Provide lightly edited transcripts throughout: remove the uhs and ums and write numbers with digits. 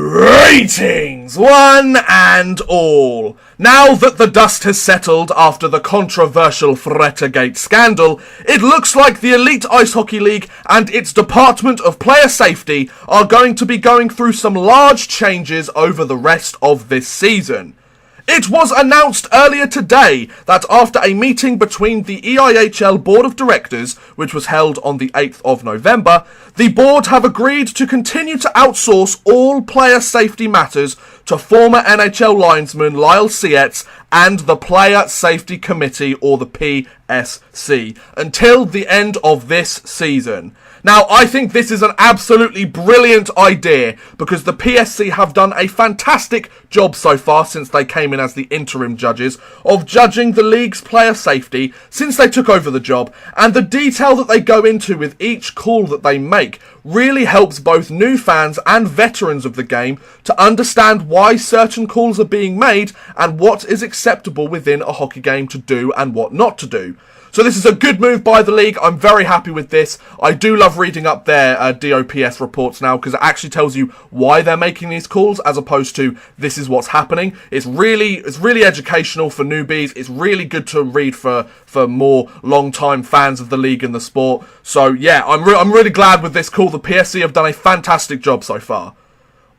Greetings, one and all. Now that the dust has settled after the controversial Frettergate scandal, it looks like the Elite Ice Hockey League and its Department of Player Safety are going to be going through some large changes over the rest of this season. It was announced earlier today that after a meeting between the EIHL Board of Directors, which was held on the 8th of November, the board have agreed to continue to outsource all player safety matters to former NHL linesman Lyle Sietz and the Player Safety Committee, or the PSC, until the end of this season. Now, I think this is an absolutely brilliant idea because the PSC have done a fantastic job so far since they came in as the interim judges of judging the league's player safety since they took over the job, and the detail that they go into with each call that they make really helps both new fans and veterans of the game to understand why certain calls are being made and what is acceptable within a hockey game to do and what not to do. So this is a good move by the league. I'm very happy with this. I do love reading up their DOPS reports now because it actually tells you why they're making these calls as opposed to this is what's happening. It's really educational for newbies. It's really good to read for more long-time fans of the league and the sport. So yeah, I'm really glad with this call. The PSC have done a fantastic job so far.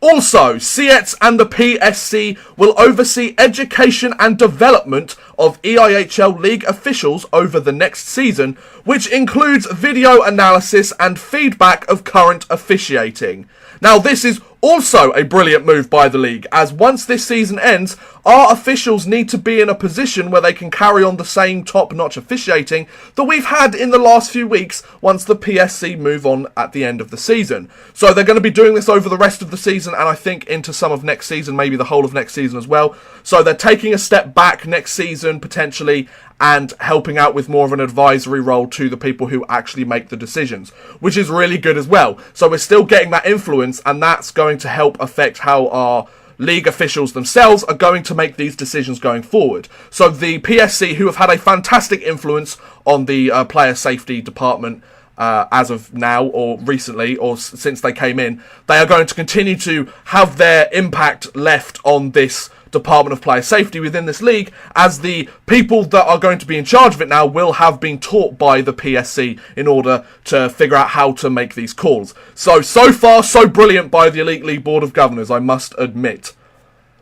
Also, Sietz and the PSC will oversee education and development of EIHL League officials over the next season, which includes video analysis and feedback of current officiating. Now, this is also a brilliant move by the league, as once this season ends, our officials need to be in a position where they can carry on the same top-notch officiating that we've had in the last few weeks once the PSC move on at the end of the season. So they're going to be doing this over the rest of the season, and I think into some of next season, maybe the whole of next season as well. So they're taking a step back next season, potentially, and helping out with more of an advisory role to the people who actually make the decisions, which is really good as well. So we're still getting that influence, and that's going to help affect how our league officials themselves are going to make these decisions going forward. So the PSC, who have had a fantastic influence on the player safety department as of now or recently or since they came in, they are going to continue to have their impact left on this Department of Player Safety within this league, as the people that are going to be in charge of it now will have been taught by the PSC in order to figure out how to make these calls. So far, so brilliant by the Elite League Board of Governors, I must admit.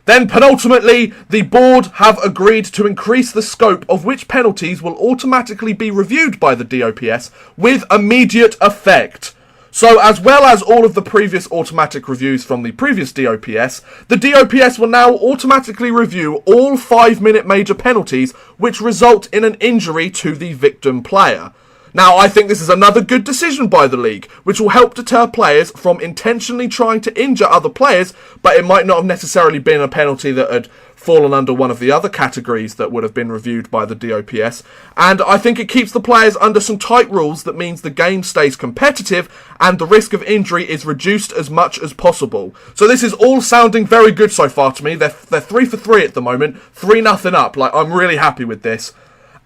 Then, penultimately, the board have agreed to increase the scope of which penalties will automatically be reviewed by the DOPS with immediate effect. So, as well as all of the previous automatic reviews from the previous DOPS, the DOPS will now automatically review all 5-minute major penalties which result in an injury to the victim player. Now, I think this is another good decision by the league, which will help deter players from intentionally trying to injure other players, but it might not have necessarily been a penalty that had fallen under one of the other categories that would have been reviewed by the DOPS. And I think it keeps the players under some tight rules that means the game stays competitive and the risk of injury is reduced as much as possible. So this is all sounding very good so far to me. They're 3 for 3 at the moment, 3-0 up. Like, I'm really happy with this.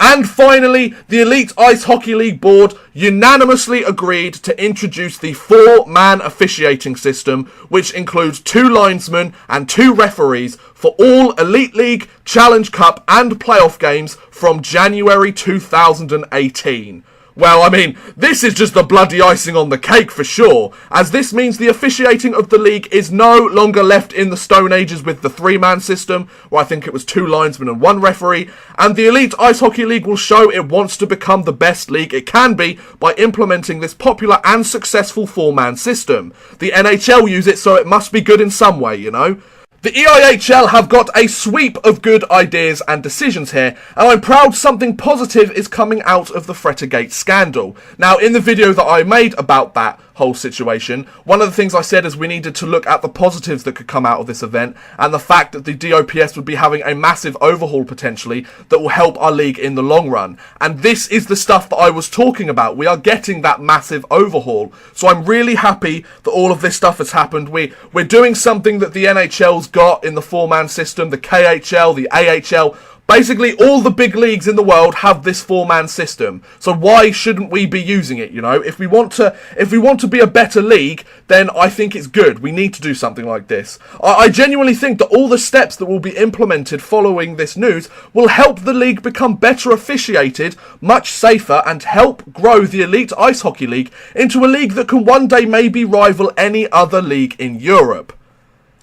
And finally, the Elite Ice Hockey League Board unanimously agreed to introduce the 4-man officiating system, which includes 2 linesmen and 2 referees for all Elite League, Challenge Cup and playoff games from January 2018. Well, I mean, this is just the bloody icing on the cake for sure, as this means the officiating of the league is no longer left in the Stone Ages with the 3-man system, where I think it was 2 linesmen and 1 referee, and the Elite Ice Hockey League will show it wants to become the best league it can be by implementing this popular and successful 4-man system. The NHL use it, so it must be good in some way, you know? The EIHL have got a sweep of good ideas and decisions here, and I'm proud something positive is coming out of the Frettergate scandal. Now, in the video that I made about that whole situation, one of the things I said is we needed to look at the positives that could come out of this event, and the fact that the DOPS would be having a massive overhaul potentially that will help our league in the long run. And this is the stuff that I was talking about. We are getting that massive overhaul. So I'm really happy that all of this stuff has happened. We're doing something that the NHL's got in the 4-man system, the KHL, the AHL, Basically, all the big leagues in the world have this four-man system. So why shouldn't we be using it, you know? If we want to be a better league, then I think it's good. We need to do something like this. I genuinely think that all the steps that will be implemented following this news will help the league become better officiated, much safer, and help grow the Elite Ice Hockey League into a league that can one day maybe rival any other league in Europe.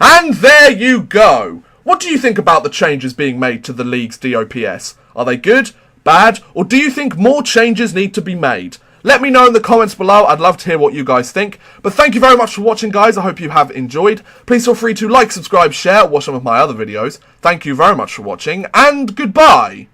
And there you go. What do you think about the changes being made to the league's DOPS? Are they good, bad, or do you think more changes need to be made? Let me know in the comments below. I'd love to hear what you guys think. But thank you very much for watching, guys. I hope you have enjoyed. Please feel free to like, subscribe, share, watch some of my other videos. Thank you very much for watching, and goodbye.